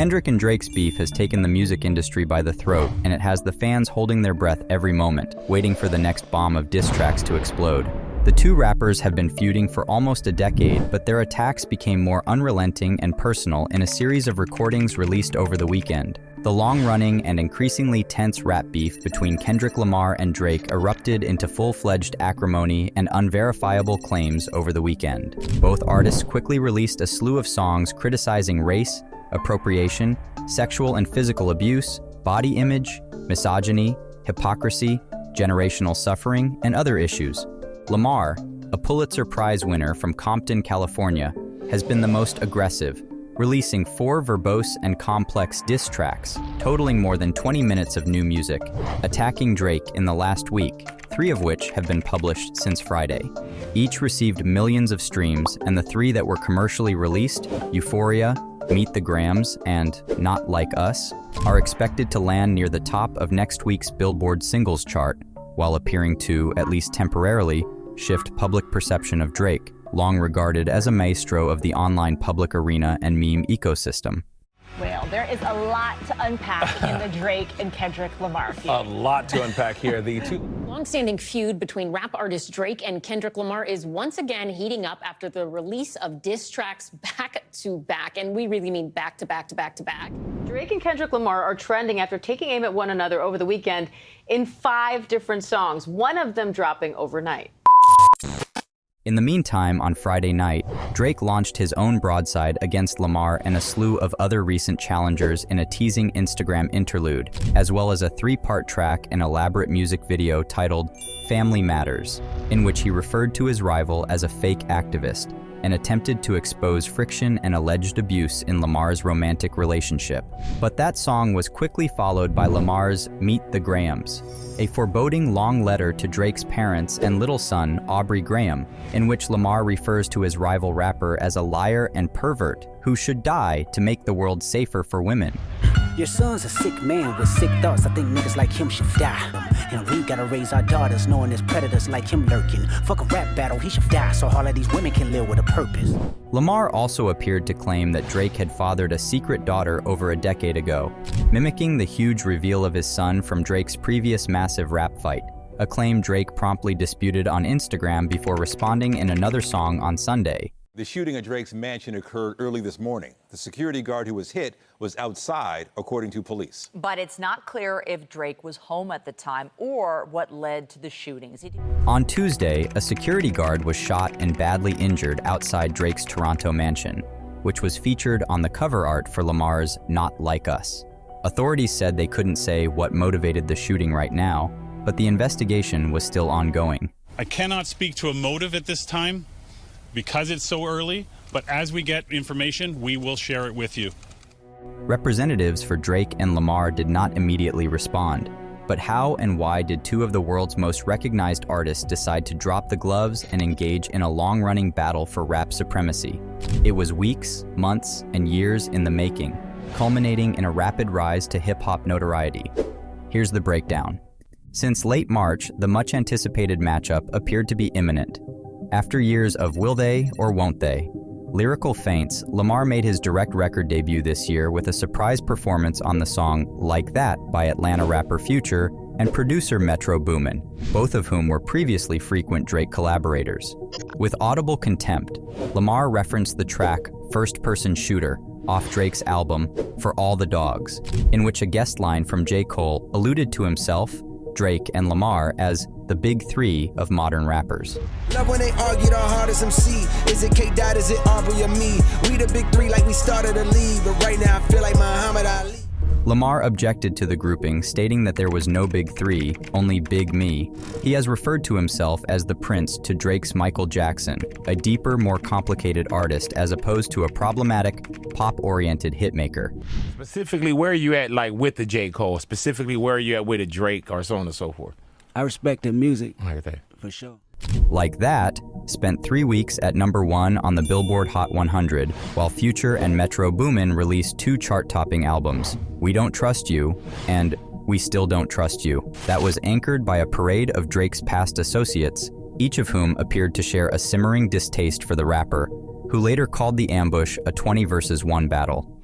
Kendrick and Drake's beef has taken the music industry by the throat, and it has the fans holding their breath every moment, waiting for the next bomb of diss tracks to explode. The two rappers have been feuding for almost a decade, but their attacks became more unrelenting and personal in a series of recordings released over the weekend. The long-running and increasingly tense rap beef between Kendrick Lamar and Drake erupted into full-fledged acrimony and unverifiable claims over the weekend. Both artists quickly released a slew of songs criticizing race, appropriation, sexual and physical abuse, body image, misogyny, hypocrisy, generational suffering, and other issues. Lamar, a Pulitzer Prize winner from Compton, California, has been the most aggressive, releasing 4 verbose and complex diss tracks, totaling more than 20 minutes of new music, attacking Drake in the last week, 3 of which have been published since Friday. Each received millions of streams, and the 3 that were commercially released, Euphoria, Meet the Grams, and Not Like Us, are expected to land near the top of next week's Billboard singles chart, while appearing to, at least temporarily, shift public perception of Drake, long regarded as a maestro of the online public arena and meme ecosystem. Well, there is a lot to unpack in the Drake and Kendrick Lamar feud. A lot to unpack here. The two Long-standing feud between rap artist Drake and Kendrick Lamar is once again heating up after the release of diss tracks back-to-back, and we really mean back-to-back-to-back-to-back. Drake and Kendrick Lamar are trending after taking aim at one another over the weekend in 5 different songs, one of them dropping overnight. In the meantime, on Friday night, Drake launched his own broadside against Lamar and a slew of other recent challengers in a teasing Instagram interlude, as well as a 3-part track and elaborate music video titled Family Matters, in which he referred to his rival as a fake activist and attempted to expose friction and alleged abuse in Lamar's romantic relationship. But that song was quickly followed by Lamar's Meet the Grams, a foreboding long letter to Drake's parents and little son, Aubrey Graham, in which Lamar refers to his rival rapper as a liar and pervert who should die to make the world safer for women. Your son's a sick man with sick thoughts. I think niggas like him should die. And we gotta raise our daughters knowing there's predators like him lurking. Fuck a rap battle, he should die so all of these women can live with a purpose. Lamar also appeared to claim that Drake had fathered a secret daughter over a decade ago, mimicking the huge reveal of his son from Drake's previous massive rap fight, a claim Drake promptly disputed on Instagram before responding in another song on Sunday. The shooting at Drake's mansion occurred early this morning. The security guard who was hit was outside, according to police. But it's not clear if Drake was home at the time or what led to the shootings. On Tuesday, a security guard was shot and badly injured outside Drake's Toronto mansion, which was featured on the cover art for Lamar's Not Like Us. Authorities said they couldn't say what motivated the shooting right now, but the investigation was still ongoing. I cannot speak to a motive at this time, because it's so early, but as we get information, we will share it with you. Representatives for Drake and Lamar did not immediately respond, but how and why did 2 of the world's most recognized artists decide to drop the gloves and engage in a long-running battle for rap supremacy? It was weeks, months, and years in the making, culminating in a rapid rise to hip-hop notoriety. Here's the breakdown. Since late March, the much-anticipated matchup appeared to be imminent. After years of will they or won't they? Lyrical feints, Lamar made his direct record debut this year with a surprise performance on the song Like That by Atlanta rapper Future and producer Metro Boomin, both of whom were previously frequent Drake collaborators. With audible contempt, Lamar referenced the track First Person Shooter off Drake's album For All the Dogs, in which a guest line from J. Cole alluded to himself, Drake, and Lamar as the big 3 of modern rappers. Love when they argue the hardest MC. Is it K-Dot, is it Aubrey or me? We the big 3 like we started a league, but right now I feel like Muhammad Ali. Lamar objected to the grouping, stating that there was no big 3, only Big Me. He has referred to himself as the Prince to Drake's Michael Jackson, a deeper, more complicated artist as opposed to a problematic, pop-oriented hitmaker. Specifically, where are you at, like, with the J. Cole? Specifically, where are you at with a Drake or so on and so forth? I respect the music. Like that. For sure. Like That spent 3 weeks at #1 on the Billboard Hot 100, while Future and Metro Boomin released 2 chart-topping albums, We Don't Trust You and We Still Don't Trust You, that was anchored by a parade of Drake's past associates, each of whom appeared to share a simmering distaste for the rapper, who later called the ambush a 20 versus 1 battle.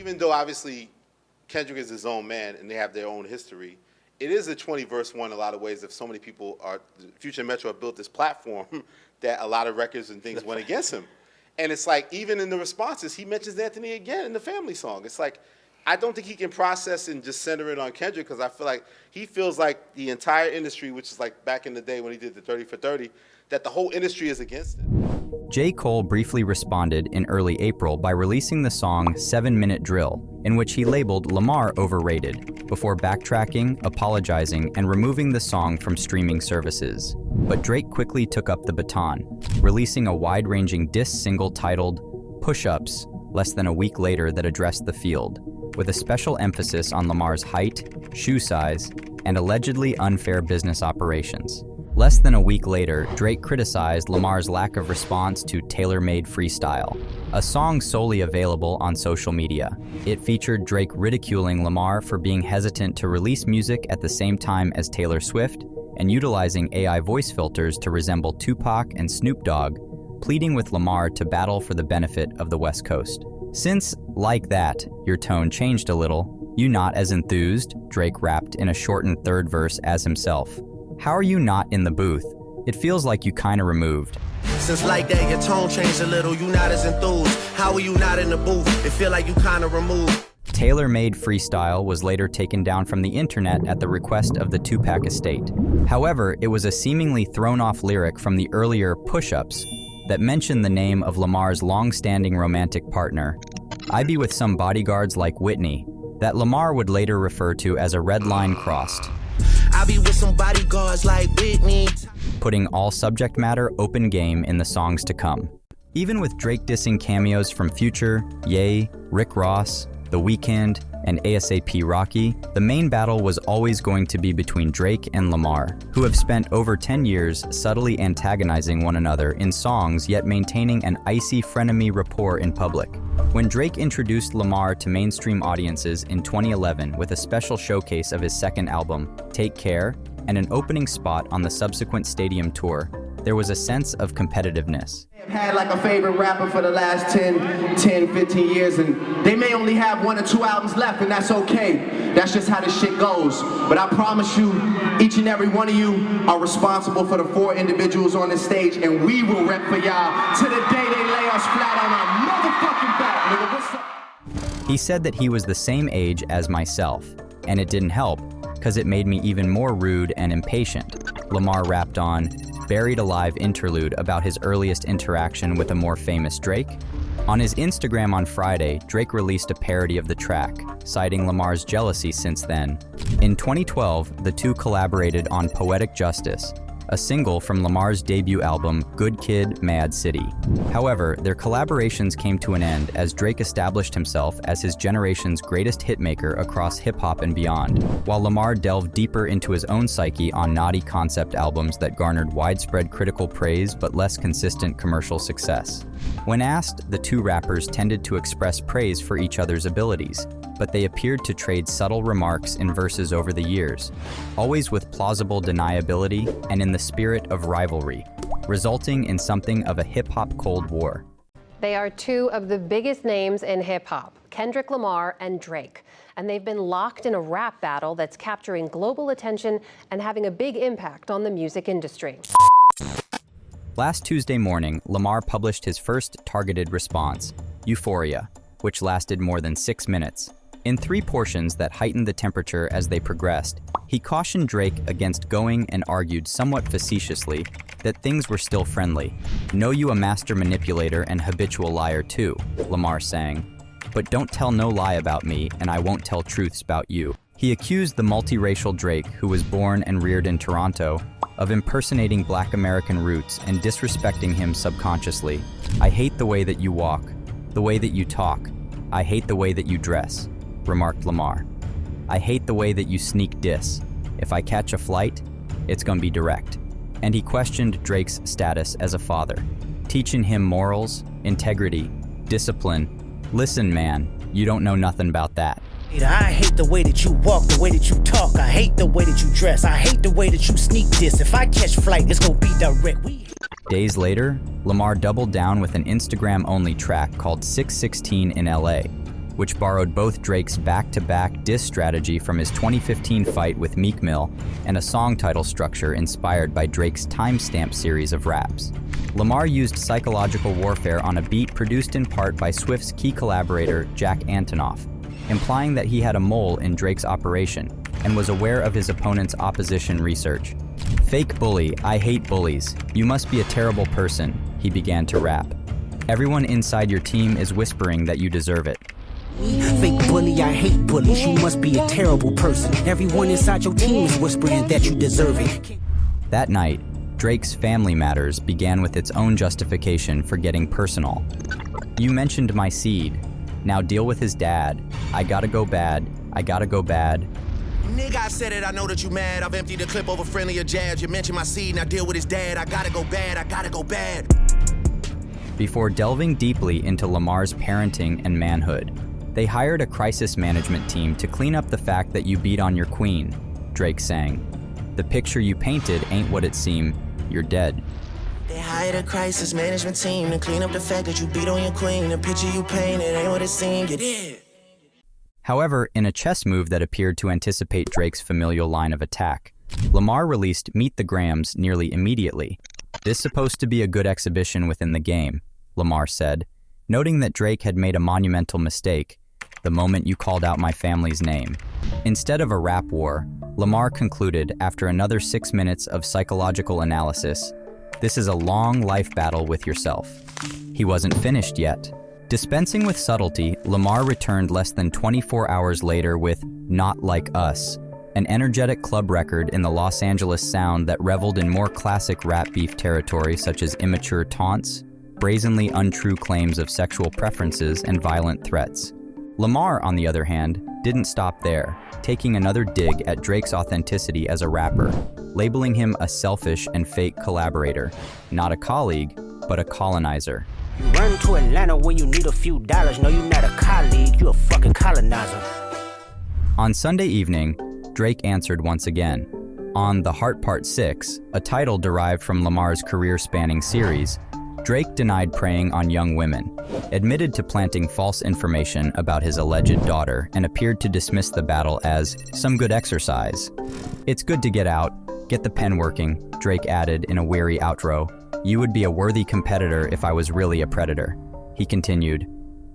Even though obviously Kendrick is his own man and they have their own history, it is a 20-verse one in a lot of ways. If so many people are, Future and Metro have built this platform that a lot of records and things went against him. And it's like, even in the responses, he mentions Anthony again in the Family song. It's like, I don't think he can process and just center it on Kendrick, because I feel like he feels like the entire industry, which is like back in the day when he did the 30 for 30, that the whole industry is against it. J. Cole briefly responded in early April by releasing the song 7 Minute Drill, in which he labeled Lamar overrated, before backtracking, apologizing, and removing the song from streaming services. But Drake quickly took up the baton, releasing a wide-ranging diss single titled Push-Ups less than a week later that addressed the field, with a special emphasis on Lamar's height, shoe size, and allegedly unfair business operations. Less than a week later, Drake criticized Lamar's lack of response to Tailor-Made Freestyle, a song solely available on social media. It featured Drake ridiculing Lamar for being hesitant to release music at the same time as Taylor Swift and utilizing AI voice filters to resemble Tupac and Snoop Dogg, pleading with Lamar to battle for the benefit of the West Coast. Since, like that, your tone changed a little, you not as enthused, Drake rapped in a shortened third verse as himself. How are you not in the booth? It feels like you kinda removed. Since like that, your tone changed a little, you not as enthused. How are you not in the booth? It feel like you kinda removed. Tailor-Made Freestyle was later taken down from the internet at the request of the Tupac estate. However, it was a seemingly thrown-off lyric from the earlier Push-Ups that mentioned the name of Lamar's long-standing romantic partner. I be with some bodyguards like Whitney, that Lamar would later refer to as a red line crossed. I be with some bodyguards like Whitney. Putting all subject matter open game in the songs to come. Even with Drake dissing cameos from Future, Ye, Rick Ross, The Weeknd, and ASAP Rocky, the main battle was always going to be between Drake and Lamar, who have spent over 10 years subtly antagonizing one another in songs yet maintaining an icy frenemy rapport in public. When Drake introduced Lamar to mainstream audiences in 2011 with a special showcase of his second album, Take Care, and an opening spot on the subsequent stadium tour, there was a sense of competitiveness. I've had like a favorite rapper for the last 10, 15 years, and they may only have 1 or 2 albums left, and that's okay. That's just how this shit goes. But I promise you, each and every one of you are responsible for the 4 individuals on this stage, and we will rep for y'all to the day they lay us flat on our motherfucking back, nigga. What's up? He said that he was the same age as myself, and it didn't help, because it made me even more rude and impatient. Lamar rapped on Buried Alive interlude about his earliest interaction with a more famous Drake. On his Instagram on Friday, Drake released a parody of the track, citing Lamar's jealousy since then. In 2012, the two collaborated on Poetic Justice, a single from Lamar's debut album, Good Kid, Mad City. However, their collaborations came to an end as Drake established himself as his generation's greatest hitmaker across hip-hop and beyond, while Lamar delved deeper into his own psyche on naughty concept albums that garnered widespread critical praise but less consistent commercial success. When asked, the two rappers tended to express praise for each other's abilities, but they appeared to trade subtle remarks in verses over the years, always with plausible deniability and in the spirit of rivalry, resulting in something of a hip-hop Cold War. They are two of the biggest names in hip-hop, Kendrick Lamar and Drake, and they've been locked in a rap battle that's capturing global attention and having a big impact on the music industry. Last Tuesday morning, Lamar published his first targeted response, Euphoria, which lasted more than 6 minutes. In 3 portions that heightened the temperature as they progressed, he cautioned Drake against going and argued somewhat facetiously that things were still friendly. Know you a master manipulator and habitual liar too, Lamar sang. But don't tell no lie about me and I won't tell truths about you. He accused the multiracial Drake, who was born and reared in Toronto, of impersonating Black American roots and disrespecting him subconsciously. I hate the way that you walk, the way that you talk. I hate the way that you dress, remarked Lamar. I hate the way that you sneak diss. If I catch a flight, it's gonna be direct. And he questioned Drake's status as a father, teaching him morals, integrity, discipline. Listen, man, you don't know nothing about that. I hate the way that you walk, the way that you talk. I hate the way that you dress. I hate the way that you sneak diss. If I catch flight, it's gonna be direct. Days later, Lamar doubled down with an Instagram-only track called 616 in LA, which borrowed both Drake's back-to-back diss strategy from his 2015 fight with Meek Mill and a song title structure inspired by Drake's timestamp series of raps. Lamar used psychological warfare on a beat produced in part by Swift's key collaborator, Jack Antonoff, implying that he had a mole in Drake's operation and was aware of his opponent's opposition research. "Fake bully, I hate bullies. You must be a terrible person," he began to rap. "Everyone inside your team is whispering that you deserve it." Fake bully, I hate bullies. You must be a terrible person. Everyone inside your team is whispering that you deserve it. That night, Drake's Family Matters began with its own justification for getting personal. "You mentioned my seed. Now deal with his dad. I gotta go bad. I gotta go bad." Nigga, I said it, I know that you mad. I've emptied the clip over friendlier jabs. You mentioned my seed, now deal with his dad. I gotta go bad, I gotta go bad. Before delving deeply into Lamar's parenting and manhood, they hired a crisis management team to clean up the fact that you beat on your queen, Drake sang. "The picture you painted ain't what it seemed. You're dead." They hired a crisis management team to clean up the fact that you beat on your queen. The picture you painted ain't what it seemed. You did. However, in a chess move that appeared to anticipate Drake's familial line of attack, Lamar released Meet the Grams nearly immediately. "This supposed to be a good exhibition within the game," Lamar said, noting that Drake had made a monumental mistake the moment you called out my family's name. Instead of a rap war, Lamar concluded after another 6 minutes of psychological analysis, "This is a long life battle with yourself." He wasn't finished yet. Dispensing with subtlety, Lamar returned less than 24 hours later with Not Like Us, an energetic club record in the Los Angeles sound that reveled in more classic rap beef territory such as immature taunts, brazenly untrue claims of sexual preferences, and violent threats. Lamar, on the other hand, didn't stop there, taking another dig at Drake's authenticity as a rapper, labeling him a selfish and fake collaborator, not a colleague, but a colonizer. You run to Atlanta when you need a few dollars. No, you're not a colleague, you're a fucking colonizer. On Sunday evening, Drake answered once again. On The Heart Part 6, a title derived from Lamar's career-spanning series, Drake denied preying on young women, admitted to planting false information about his alleged daughter, and appeared to dismiss the battle as some good exercise. "It's good to get out, get the pen working," Drake added in a weary outro. "You would be a worthy competitor if I was really a predator." He continued,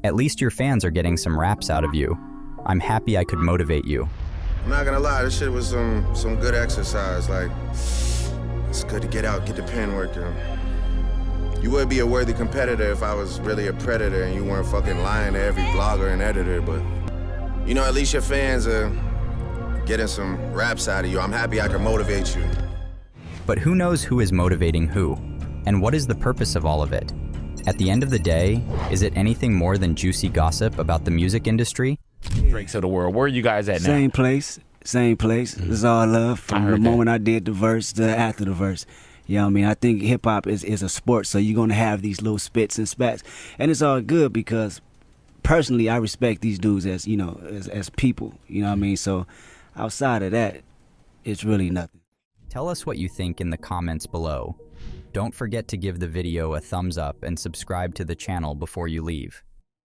"At least your fans are getting some raps out of you. I'm happy I could motivate you." I'm not gonna lie, this shit was some good exercise. Like, it's good to get out, get the pen working. You would be a worthy competitor if I was really a predator and you weren't fucking lying to every blogger and editor, but you know, at least your fans are getting some raps out of you. I'm happy I can motivate you. But who knows who is motivating who? And what is the purpose of all of it? At the end of the day, is it anything more than juicy gossip about the music industry? Drakes of the world, where are you guys at now? Same place. It's all love from the moment I did the verse to after the verse. You know what I mean? I think hip-hop is a sport, so you're going to have these little spits and spats. And it's all good because, personally, I respect these dudes as, you know, as people. You know what I mean? So, outside of that, it's really nothing. Tell us what you think in the comments below. Don't forget to give the video a thumbs up and subscribe to the channel before you leave.